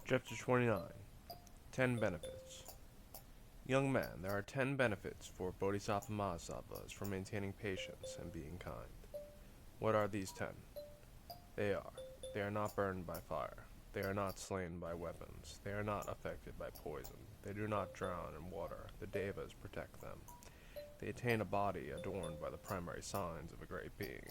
Chapter 29. 10 Benefits. Young man, there are 10 benefits for Bodhisattva Mahasattvas for maintaining patience and being kind. What are these 10? They are: they are not burned by fire, they are not slain by weapons, they are not affected by poison, they do not drown in water, the devas protect them, they attain a body adorned by the primary signs of a great being.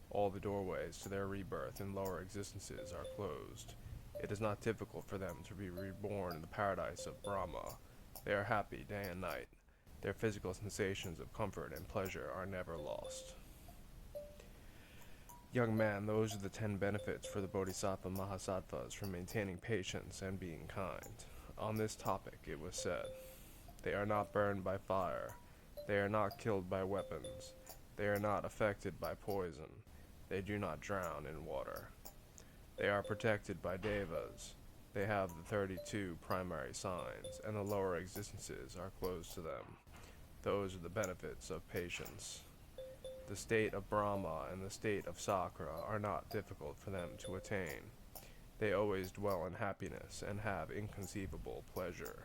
All the doorways to their rebirth in lower existences are closed. It is not difficult for them to be reborn in the paradise of Brahma. They are happy day and night. Their physical sensations of comfort and pleasure are never lost. Young man, those are the 10 benefits for the Bodhisattva Mahasattvas for maintaining patience and being kind. On this topic it was said, they are not burned by fire, they are not killed by weapons, they are not affected by poison, they do not drown in water. They are protected by devas. They have the 32 primary signs, and the lower existences are closed to them. Those are the benefits of patience. The state of Brahma and the state of Sakra are not difficult for them to attain. They always dwell in happiness and have inconceivable pleasure.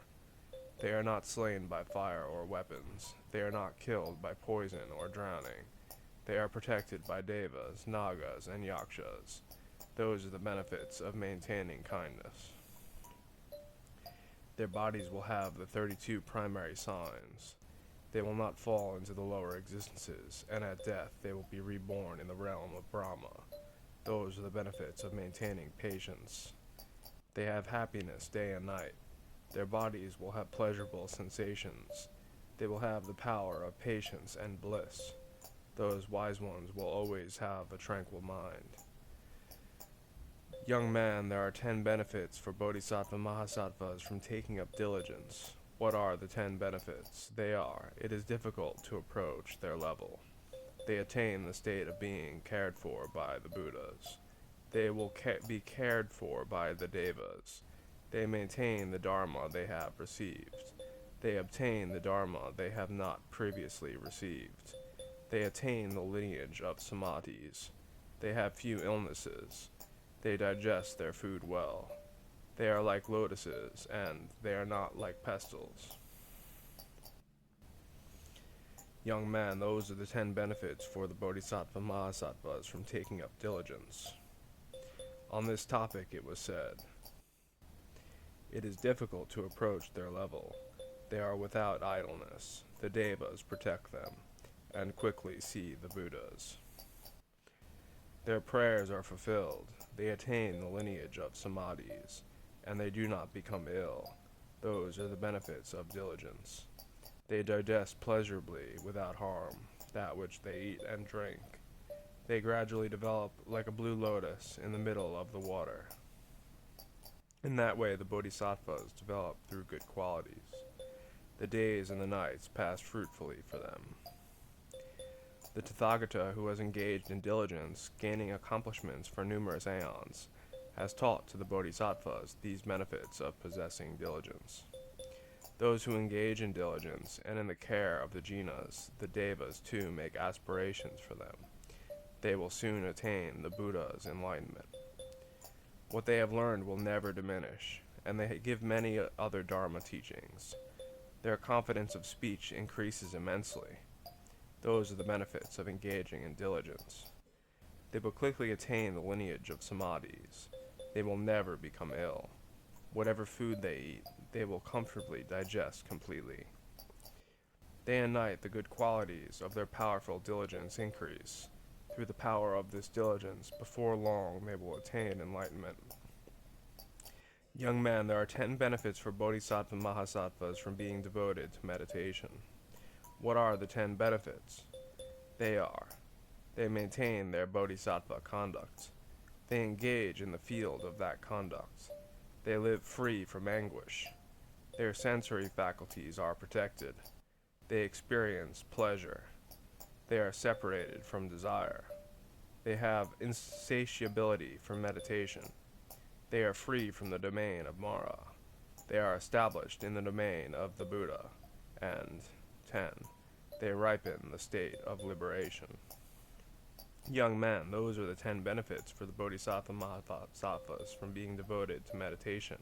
They are not slain by fire or weapons. They are not killed by poison or drowning. They are protected by devas, nagas, and yakshas. Those are the benefits of maintaining kindness. Their bodies will have the 32 primary signs. They will not fall into the lower existences, and at death they will be reborn in the realm of Brahma. Those are the benefits of maintaining patience. They have happiness day and night. Their bodies will have pleasurable sensations. They will have the power of patience and bliss. Those wise ones will always have a tranquil mind. Young man, there are 10 benefits for Bodhisattva Mahasattvas from taking up diligence. What are the 10 benefits? They are: it is difficult to approach their level. They attain the state of being cared for by the Buddhas. They will be cared for by the Devas. They maintain the Dharma they have received. They obtain the Dharma they have not previously received. They attain the lineage of Samadhis. They have few illnesses. They digest their food well. They are like lotuses, and they are not like pestles. Young man, those are the 10 benefits for the Bodhisattva Mahasattvas from taking up diligence. On this topic it was said, it is difficult to approach their level. They are without idleness. The devas protect them, and quickly see the Buddhas. Their prayers are fulfilled. They attain the lineage of Samadhis, and they do not become ill. Those are the benefits of diligence. They digest pleasurably, without harm, that which they eat and drink. They gradually develop like a blue lotus in the middle of the water. In that way the bodhisattvas develop through good qualities. The days and the nights pass fruitfully for them. The Tathagata, who has engaged in diligence, gaining accomplishments for numerous aeons, has taught to the bodhisattvas these benefits of possessing diligence. Those who engage in diligence and in the care of the jinas, the devas too make aspirations for them. They will soon attain the Buddha's enlightenment. What they have learned will never diminish, and they give many other Dharma teachings. Their confidence of speech increases immensely. Those are the benefits of engaging in diligence. They will quickly attain the lineage of Samadhis. They will never become ill. Whatever food they eat, they will comfortably digest completely. Day and night the good qualities of their powerful diligence increase. Through the power of this diligence, before long they will attain enlightenment. Young man, there are 10 benefits for Bodhisattva Mahasattvas from being devoted to meditation. What are the 10 benefits? They are: they maintain their bodhisattva conduct. They engage in the field of that conduct. They live free from anguish. Their sensory faculties are protected. They experience pleasure. They are separated from desire. They have insatiability for meditation. They are free from the domain of Mara. They are established in the domain of the Buddha. And 10. They ripen the state of liberation. Young man, those are the 10 benefits for the Bodhisattva Mahasattvas from being devoted to meditation.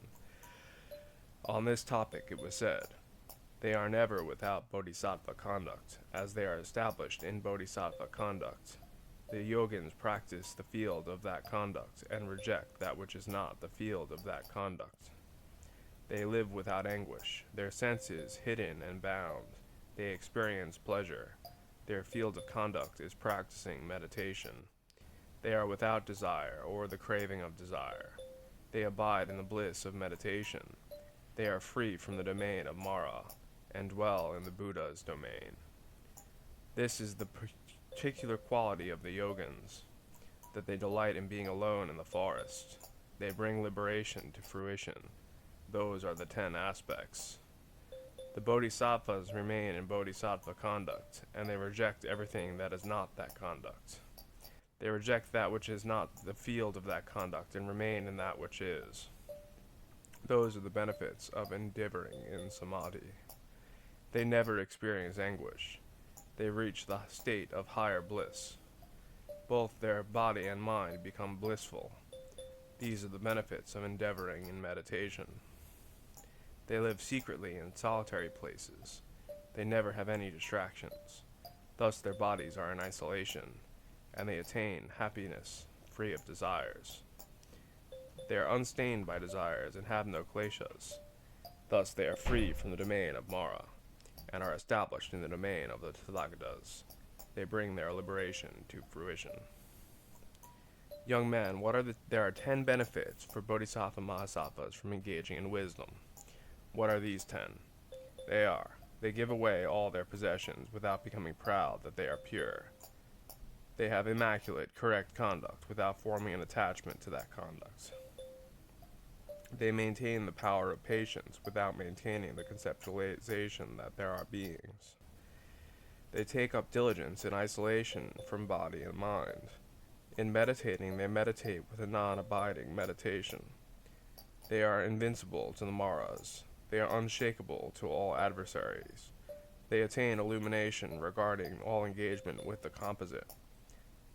On this topic it was said, they are never without Bodhisattva conduct, as they are established in Bodhisattva conduct. The yogins practice the field of that conduct, and reject that which is not the field of that conduct. They live without anguish, their senses hidden and bound. They experience pleasure. Their field of conduct is practicing meditation. They are without desire or the craving of desire. They abide in the bliss of meditation. They are free from the domain of Mara, and dwell in the Buddha's domain. This is the particular quality of the yogins, that they delight in being alone in the forest. They bring liberation to fruition. Those are the 10 aspects. The bodhisattvas remain in bodhisattva conduct, and they reject everything that is not that conduct. They reject that which is not the field of that conduct, and remain in that which is. Those are the benefits of endeavoring in samadhi. They never experience anguish. They reach the state of higher bliss. Both their body and mind become blissful. These are the benefits of endeavoring in meditation. They live secretly in solitary places. They never have any distractions. Thus their bodies are in isolation, and they attain happiness free of desires. They are unstained by desires and have no kleshas. Thus they are free from the domain of Mara, and are established in the domain of the Tathagatas. They bring their liberation to fruition. Young man, there are 10 benefits for Bodhisattva Mahasattvas from engaging in wisdom. What are these 10? They give away all their possessions without becoming proud that they are pure. They have immaculate, correct conduct without forming an attachment to that conduct. They maintain the power of patience without maintaining the conceptualization that there are beings. They take up diligence in isolation from body and mind. In meditating, they meditate with a non-abiding meditation. They are invincible to the Maras. They are unshakable to all adversaries. They attain illumination regarding all engagement with the composite.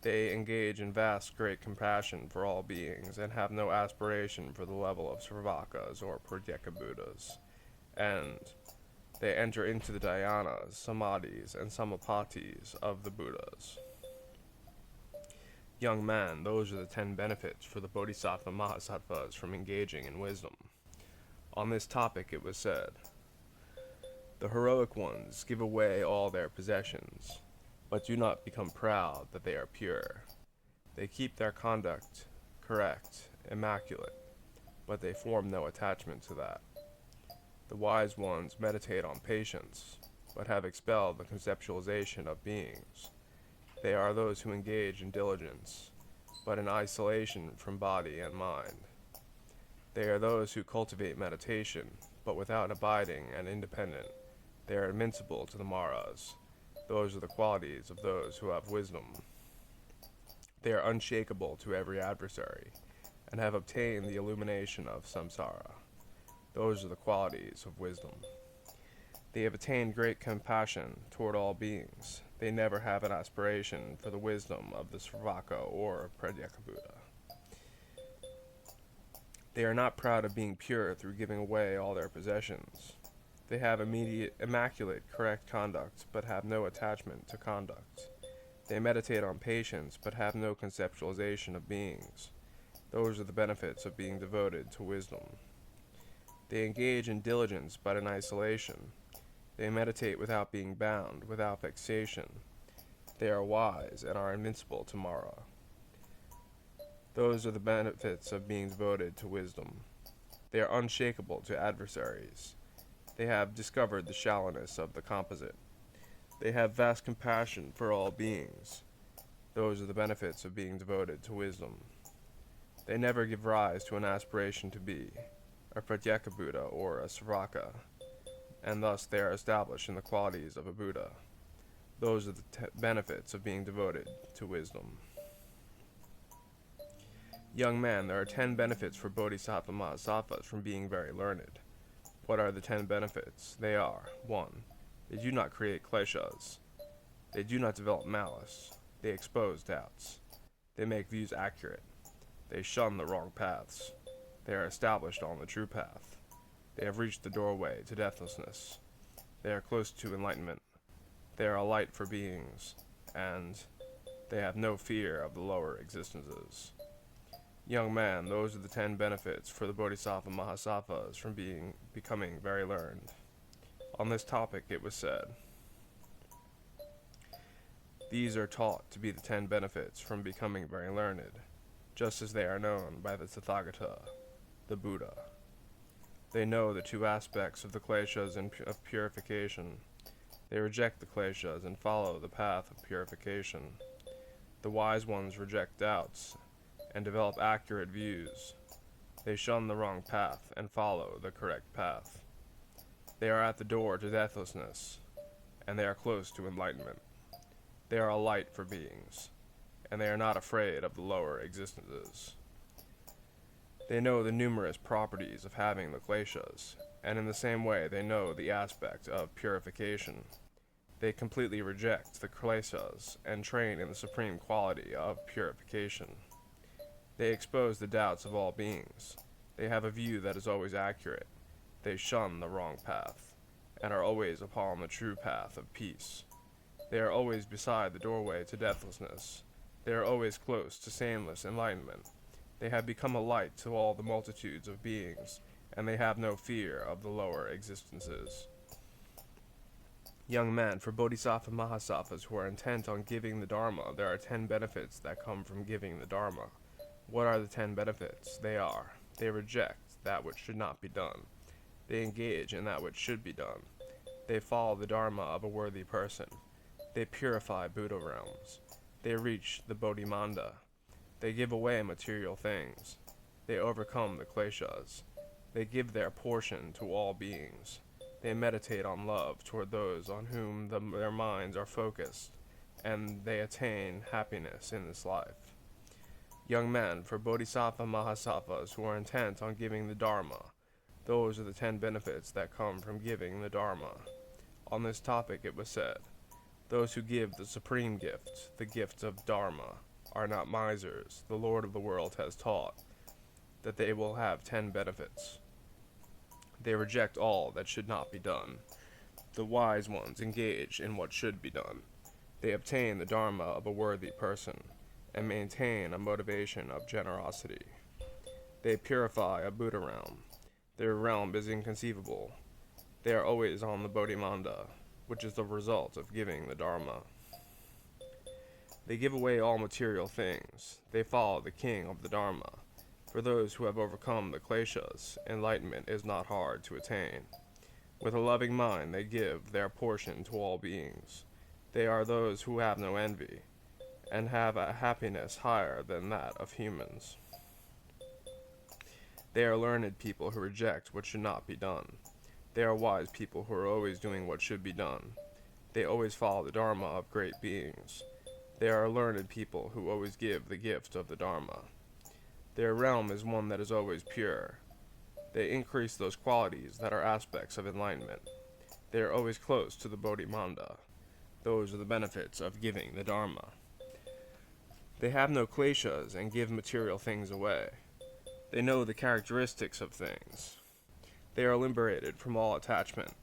They engage in vast, great compassion for all beings, and have no aspiration for the level of Sravakas or Pratyekabuddhas. And they enter into the dhyanas, samadhis, and samapatis of the Buddhas. Young man, those are the 10 benefits for the Bodhisattva Mahasattvas from engaging in wisdom. On this topic it was said, the heroic ones give away all their possessions, but do not become proud that they are pure. They keep their conduct correct, immaculate, but they form no attachment to that. The wise ones meditate on patience, but have expelled the conceptualization of beings. They are those who engage in diligence, but in isolation from body and mind. They are those who cultivate meditation, but without abiding and independent. They are invincible to the Maras. Those are the qualities of those who have wisdom. They are unshakable to every adversary, and have obtained the illumination of samsara. Those are the qualities of wisdom. They have attained great compassion toward all beings. They never have an aspiration for the wisdom of the Sravaka or Pratyekabuddha. They are not proud of being pure through giving away all their possessions. They have immaculate, correct conduct, but have no attachment to conduct. They meditate on patience, but have no conceptualization of beings. Those are the benefits of being devoted to wisdom. They engage in diligence, but in isolation. They meditate without being bound, without vexation. They are wise and are invincible to Mara. Those are the benefits of being devoted to wisdom. They are unshakable to adversaries. They have discovered the shallowness of the composite. They have vast compassion for all beings. Those are the benefits of being devoted to wisdom. They never give rise to an aspiration to be a Pratyekabuddha or a Sravaka, and thus they are established in the qualities of a Buddha. Those are the benefits of being devoted to wisdom. Young man, there are 10 benefits for Bodhisattva Mahasattvas from being very learned. What are the 10 benefits? They are: 1. They do not create kleshas. They do not develop malice. They expose doubts. They make views accurate. They shun the wrong paths. They are established on the true path. They have reached the doorway to deathlessness. They are close to enlightenment. They are a light for beings, and they have no fear of the lower existences. Young man, those are the 10 benefits for the Bodhisattva Mahasattvas from becoming very learned. On this topic it was said, these are taught to be the 10 benefits from becoming very learned, just as they are known by the Tathagata, the Buddha. They know the 2 aspects of the kleshas and of purification. They reject the kleshas and follow the path of purification. The wise ones reject doubts and develop accurate views. They shun the wrong path and follow the correct path. They are at the door to deathlessness, and they are close to enlightenment. They are a light for beings, and they are not afraid of the lower existences. They know the numerous properties of having the kleshas, and in the same way they know the aspect of purification. They completely reject the kleshas and train in the supreme quality of purification. They expose the doubts of all beings. They have a view that is always accurate. They shun the wrong path, and are always upon the true path of peace. They are always beside the doorway to deathlessness. They are always close to saneless enlightenment. They have become a light to all the multitudes of beings, and they have no fear of the lower existences. Young men, for Bodhisattva Mahasattvas who are intent on giving the Dharma, there are 10 benefits that come from giving the Dharma. What are the 10 benefits? They are: they reject that which should not be done. They engage in that which should be done. They follow the Dharma of a worthy person. They purify Buddha realms. They reach the Bodhimanda. They give away material things. They overcome the kleshas. They give their portion to all beings. They meditate on love toward those on whom their minds are focused, and they attain happiness in this life. Young men, for Bodhisattva Mahasattvas who are intent on giving the Dharma, those are the 10 benefits that come from giving the Dharma. On this topic it was said, those who give the supreme gift, the gift of Dharma, are not misers. The Lord of the world has taught that they will have 10 benefits. They reject all that should not be done. The wise ones engage in what should be done. They obtain the Dharma of a worthy person, and maintain a motivation of generosity. They purify a Buddha realm. Their realm is inconceivable. They are always on the Bodhimanda, which is the result of giving the Dharma. They give away all material things. They follow the king of the Dharma. For those who have overcome the kleshas, enlightenment is not hard to attain. With a loving mind they give their portion to all beings. They are those who have no envy, and have a happiness higher than that of humans. They are learned people who reject what should not be done. They are wise people who are always doing what should be done. They always follow the Dharma of great beings. They are learned people who always give the gift of the Dharma. Their realm is one that is always pure. They increase those qualities that are aspects of enlightenment. They are always close to the Bodhimanda. Those are the benefits of giving the Dharma. They have no kleshas and give material things away. They know the characteristics of things. They are liberated from all attachment.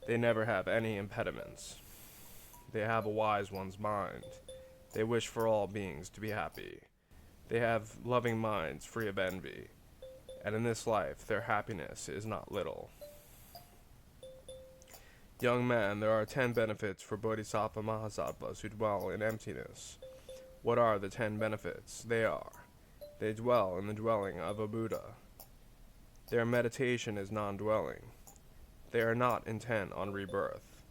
They never have any impediments. They have a wise one's mind. They wish for all beings to be happy. They have loving minds free of envy. And in this life, their happiness is not little. Young man, there are 10 benefits for Bodhisattva Mahasattvas who dwell in emptiness. What are the 10 benefits? They are: they dwell in the dwelling of a Buddha. Their meditation is non-dwelling. They are not intent on rebirth.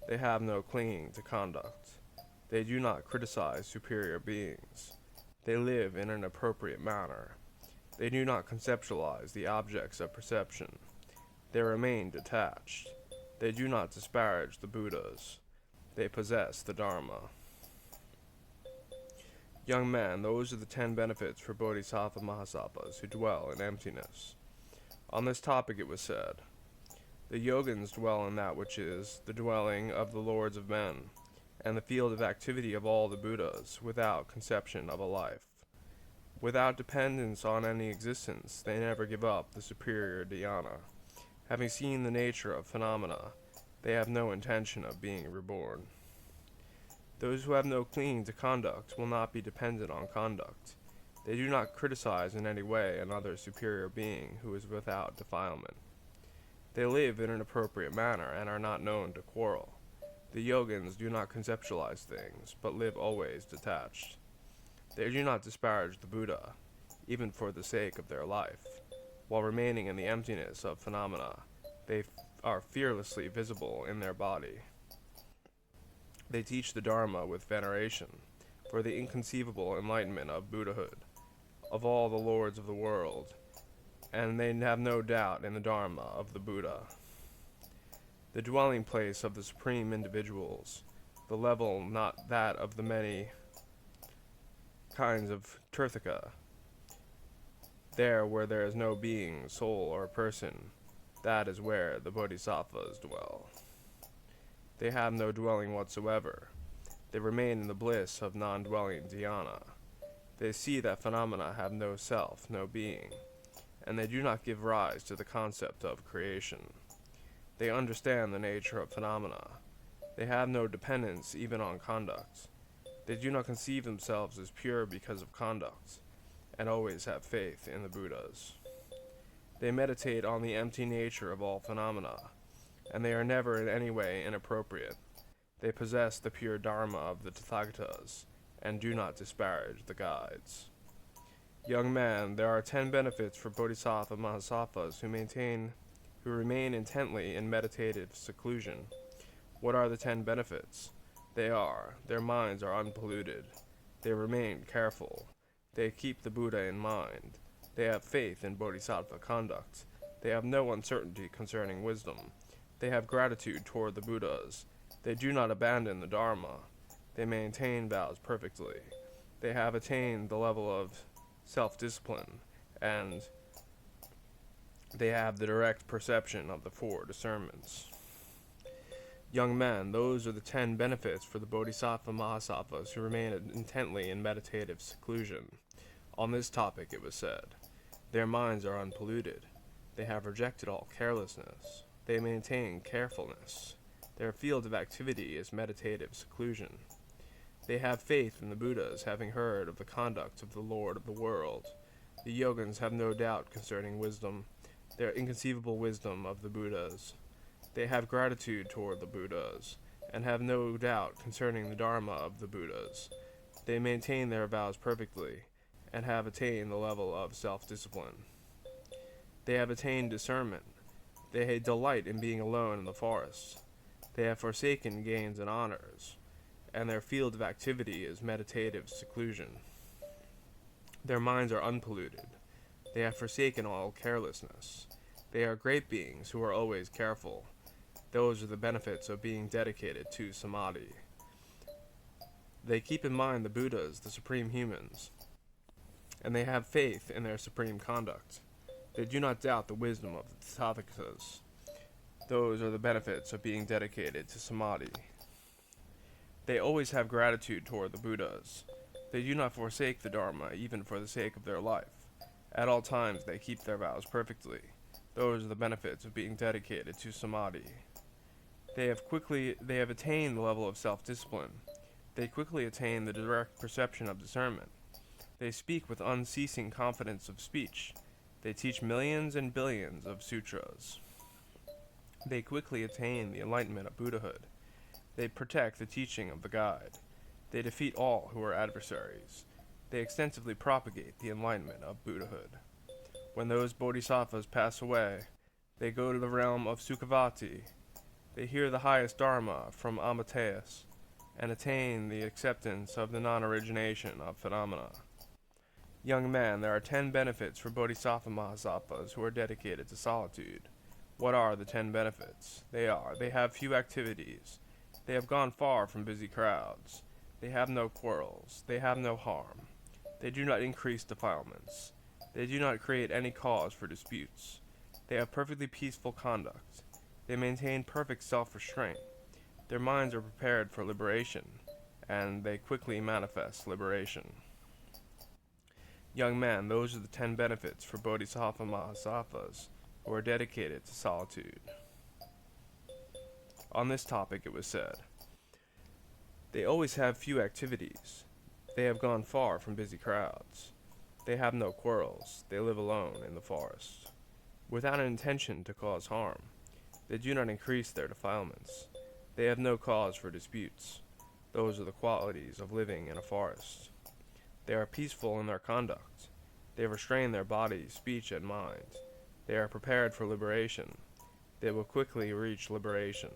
They have no clinging to conduct. They do not criticize superior beings. They live in an appropriate manner. They do not conceptualize the objects of perception. They remain detached. They do not disparage the Buddhas. They possess the Dharma. Young man, those are the 10 benefits for Bodhisattva Mahasattvas who dwell in emptiness. On this topic it was said, the yogins dwell in that which is the dwelling of the lords of men, and the field of activity of all the Buddhas, without conception of a life. Without dependence on any existence, they never give up the superior dhyana. Having seen the nature of phenomena, they have no intention of being reborn. Those who have no clinging to conduct will not be dependent on conduct. They do not criticize in any way another superior being who is without defilement. They live in an appropriate manner and are not known to quarrel. The yogins do not conceptualize things, but live always detached. They do not disparage the Buddha, even for the sake of their life. While remaining in the emptiness of phenomena, they are fearlessly visible in their body. They teach the Dharma with veneration for the inconceivable enlightenment of Buddhahood, of all the lords of the world, and they have no doubt in the Dharma of the Buddha. The dwelling place of the supreme individuals, the level not that of the many kinds of Tirthaka. There where there is no being, soul, or person, that is where the Bodhisattvas dwell. They have no dwelling whatsoever. They remain in the bliss of non-dwelling dhyana. They see that phenomena have no self, no being, and they do not give rise to the concept of creation. They understand the nature of phenomena. They have no dependence even on conduct. They do not conceive themselves as pure because of conduct, and always have faith in the Buddhas. They meditate on the empty nature of all phenomena, and they are never in any way inappropriate. They possess the pure Dharma of the Tathagatas, and do not disparage the guides. Young man, there are 10 benefits for Bodhisattva Mahasattvas who remain intently in meditative seclusion. What are the 10 benefits? They are, their minds are unpolluted. They remain careful. They keep the Buddha in mind. They have faith in bodhisattva conduct. They have no uncertainty concerning wisdom. They have gratitude toward the Buddhas. They do not abandon the Dharma. They maintain vows perfectly. They have attained the level of self-discipline, and they have the direct perception of the 4 discernments. Young man, those are the 10 benefits for the Bodhisattva Mahasattvas who remain intently in meditative seclusion. On this topic it was said, their minds are unpolluted. They have rejected all carelessness. They maintain carefulness. Their field of activity is meditative seclusion. They have faith in the Buddhas, having heard of the conduct of the Lord of the world. The yogins have no doubt concerning wisdom, their inconceivable wisdom of the Buddhas. They have gratitude toward the Buddhas, and have no doubt concerning the Dharma of the Buddhas. They maintain their vows perfectly, and have attained the level of self-discipline. They have attained discernment. They delight in being alone in the forest. They have forsaken gains and honors, and their field of activity is meditative seclusion. Their minds are unpolluted. They have forsaken all carelessness. They are great beings who are always careful. Those are the benefits of being dedicated to Samadhi. They keep in mind the Buddhas, the supreme humans, and they have faith in their supreme conduct. They do not doubt the wisdom of the Tathagatas. Those are the benefits of being dedicated to Samadhi. They always have gratitude toward the Buddhas. They do not forsake the Dharma even for the sake of their life. At all times they keep their vows perfectly. Those are the benefits of being dedicated to Samadhi. They have attained the level of self-discipline. They quickly attain the direct perception of discernment. They speak with unceasing confidence of speech. They teach millions and billions of sutras. They quickly attain the enlightenment of Buddhahood. They protect the teaching of the guide. They defeat all who are adversaries. They extensively propagate the enlightenment of Buddhahood. When those bodhisattvas pass away, they go to the realm of Sukhavati. They hear the highest Dharma from Amitayus, and attain the acceptance of the non-origination of phenomena. Young man, there are 10 benefits for Bodhisattva Mahasattvas who are dedicated to solitude. What are the 10 benefits? They have few activities. They have gone far from busy crowds. They have no quarrels. They have no harm. They do not increase defilements. They do not create any cause for disputes. They have perfectly peaceful conduct. They maintain perfect self-restraint. Their minds are prepared for liberation. and they quickly manifest liberation. Young man, those are the 10 benefits for Bodhisattva Mahasattvas who are dedicated to solitude. On this topic it was said, they always have few activities. They have gone far from busy crowds. They have no quarrels. They live alone in the forest, without an intention to cause harm. They do not increase their defilements. They have no cause for disputes. Those are the qualities of living in a forest. They are peaceful in their conduct. They restrain their body, speech, and mind. They are prepared for liberation. They will quickly reach liberation.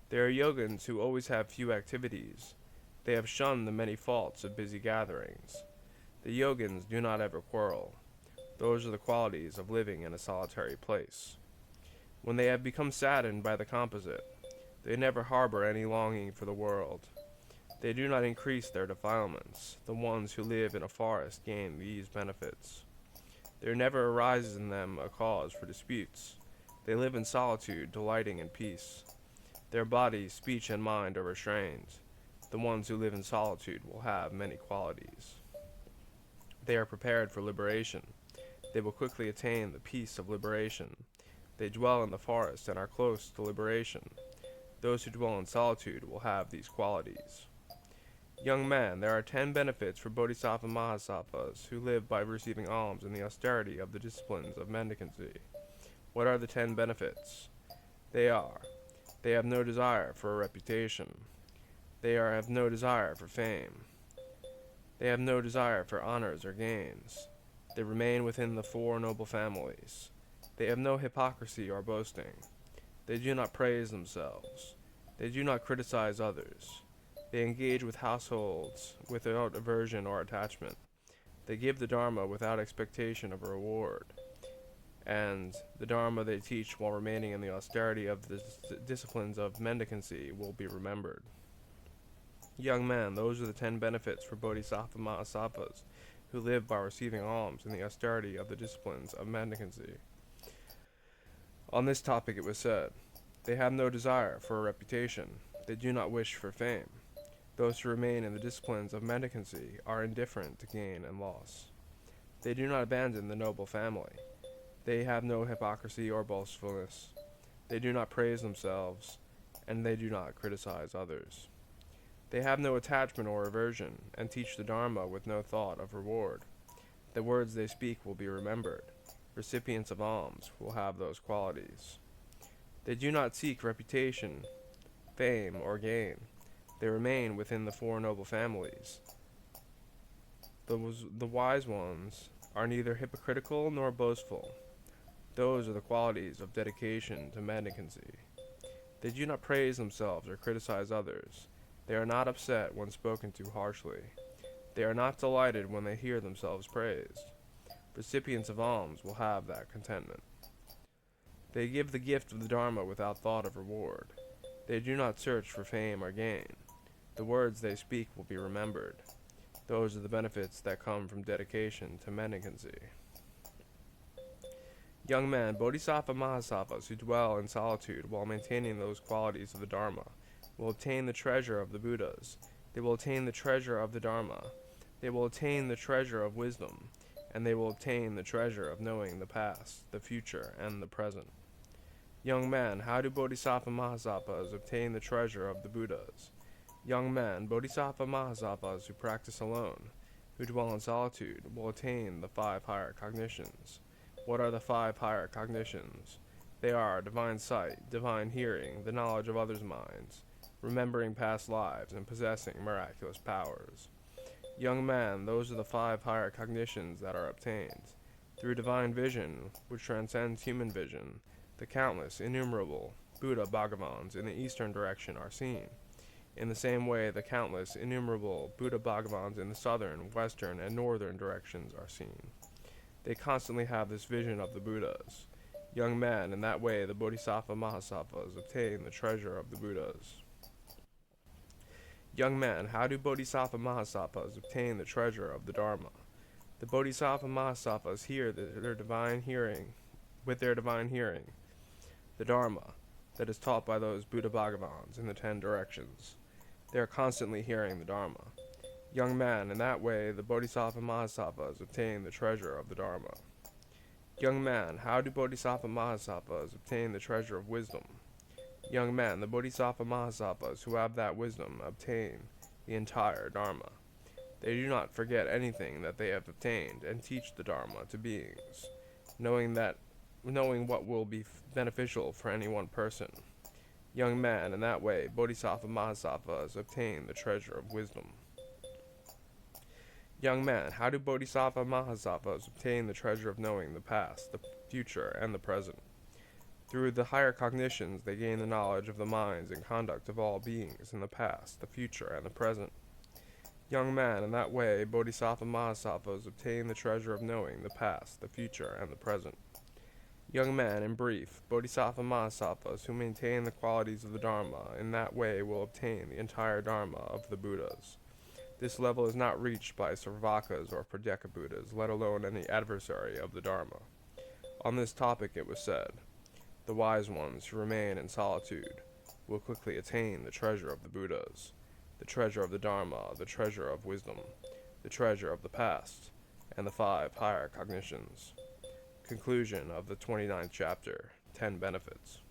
They are yogins who always have few activities. They have shunned the many faults of busy gatherings. The yogins do not ever quarrel. Those are the qualities of living in a solitary place. When they have become saddened by the composite, they never harbor any longing for the world. They do not increase their defilements. The ones who live in a forest gain these benefits. There never arises in them a cause for disputes. They live in solitude, delighting in peace. Their body, speech, and mind are restrained. The ones who live in solitude will have many qualities. They are prepared for liberation. They will quickly attain the peace of liberation. They dwell in the forest and are close to liberation. Those who dwell in solitude will have these qualities. Young man, there are 10 benefits for Bodhisattva Mahasattvas who live by receiving alms in the austerity of the disciplines of mendicancy. What are the 10 benefits? They are: they have no desire for a reputation. They have no desire for fame. They have no desire for honors or gains. They remain within the 4 noble families. They have no hypocrisy or boasting. They do not praise themselves. They do not criticize others. They engage with households without aversion or attachment. They give the Dharma without expectation of a reward. And the Dharma they teach while remaining in the austerity of the disciplines of mendicancy will be remembered. Young man, those are the 10 benefits for Bodhisattva Mahasattvas who live by receiving alms in the austerity of the disciplines of mendicancy. On this topic it was said, they have no desire for a reputation. They do not wish for fame. Those who remain in the disciplines of mendicancy are indifferent to gain and loss. They do not abandon the noble family. They have no hypocrisy or boastfulness. They do not praise themselves, and they do not criticize others. They have no attachment or aversion, and teach the Dharma with no thought of reward. The words they speak will be remembered. Recipients of alms will have those qualities. They do not seek reputation, fame, or gain. They remain within the 4 noble families. The wise ones are neither hypocritical nor boastful. Those are the qualities of dedication to mendicancy. They do not praise themselves or criticize others. They are not upset when spoken to harshly. They are not delighted when they hear themselves praised. Recipients of alms will have that contentment. They give the gift of the Dharma without thought of reward. They do not search for fame or gain. The words they speak will be remembered. Those are the benefits that come from dedication to mendicancy. Young man, Bodhisattva Mahasattvas who dwell in solitude while maintaining those qualities of the Dharma will obtain the treasure of the Buddhas. They will attain the treasure of the Dharma. They will attain the treasure of wisdom, and they will obtain the treasure of knowing the past, the future, and the present. Young man, how do Bodhisattva Mahasattvas obtain the treasure of the Buddhas? Young man, Bodhisattva Mahasattvas who practice alone, who dwell in solitude, will attain the 5 higher cognitions. What are the 5 higher cognitions? They are divine sight, divine hearing, the knowledge of others' minds, remembering past lives, and possessing miraculous powers. Young man, those are the 5 higher cognitions that are obtained. Through divine vision, which transcends human vision, the countless, innumerable Buddha Bhagavans in the eastern direction are seen. In the same way, the countless, innumerable Buddha Bhagavans in the southern, western, and northern directions are seen. They constantly have this vision of the Buddhas. Young man, in that way the Bodhisattva Mahasattvas obtain the treasure of the Buddhas. Young man, how do Bodhisattva Mahasattvas obtain the treasure of the Dharma? The Bodhisattva Mahasattvas hear with their divine hearing, the Dharma that is taught by those Buddha Bhagavans in the 10 directions. They are constantly hearing the Dharma. Young man, in that way the Bodhisattva Mahasattvas obtain the treasure of the Dharma. Young man, how do Bodhisattva Mahasattvas obtain the treasure of wisdom? Young man, the Bodhisattva Mahasattvas who have that wisdom obtain the entire Dharma. They do not forget anything that they have obtained and teach the Dharma to beings, knowing what will be beneficial for any one person. Young man, in that way Bodhisattva Mahasattvas obtain the treasure of wisdom. Young man, how do Bodhisattva Mahasattvas obtain the treasure of knowing the past, the future, and the present? Through the higher cognitions they gain the knowledge of the minds and conduct of all beings in the past, the future, and the present. Young man, in that way Bodhisattva Mahasattvas obtain the treasure of knowing the past, the future, and the present. Young man, in brief, Bodhisattva Mahasattvas who maintain the qualities of the Dharma in that way will obtain the entire Dharma of the Buddhas. This level is not reached by Sarvakas or Pradeka Buddhas, let alone any adversary of the Dharma. On this topic it was said, the wise ones who remain in solitude will quickly attain the treasure of the Buddhas, the treasure of the Dharma, the treasure of wisdom, the treasure of the past, and the 5 higher cognitions. Conclusion of the 29th chapter, 10 Benefits.